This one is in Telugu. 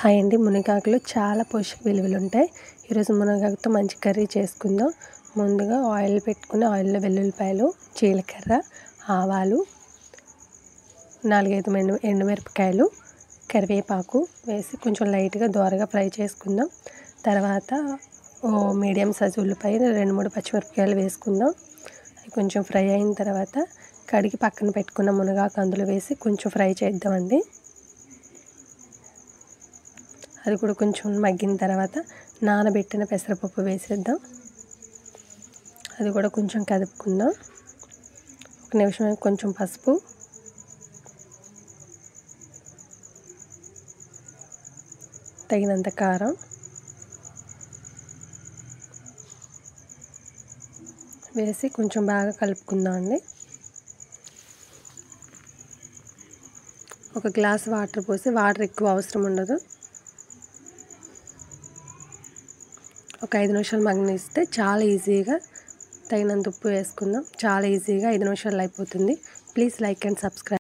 హాయ్ అండి. మునగాకులో చాలా పోషక విలువలు ఉంటాయి. ఈరోజు మునగాకుతో మంచి కర్రీ చేసుకుందాం. ముందుగా ఆయిల్ పెట్టుకుని ఆయిల్లో వెల్లుల్లిపాయలు, జీలకర్ర, ఆవాలు, 4-5 ఎండుమిరపకాయలు, కరివేపాకు వేసి కొంచెం లైట్గా దోరగా ఫ్రై చేసుకుందాం. తర్వాత మీడియం సైజు ఉల్లిపాయ 2-3 పచ్చిమిరపకాయలు వేసుకుందాం. అవి కొంచెం ఫ్రై అయిన తర్వాత కడిగి పక్కన పెట్టుకున్న మునగాకు అందులో వేసి కొంచెం ఫ్రై చేద్దామండి. అది కూడా కొంచెం మగ్గిన తర్వాత నానబెట్టిన పెసరపప్పు వేసేద్దాం. అది కూడా కొంచెం కదుపుకుందాం. ఒక నిమిషం కొంచెం పసుపు, తగినంత కారం వేసి కొంచెం బాగా కలుపుకుందాం అండి. ఒక గ్లాస్ వాటర్ పోసి, వాటర్ ఎక్కువ అవసరం ఉండదు, ఒక 5 నిమిషాలు మగ్గనిస్తే చాలా ఈజీగా తగినంత ఉప్పు వేసుకుందాం. చాలా ఈజీగా 5 నిమిషాల్లో అయిపోతుంది. Please like and subscribe.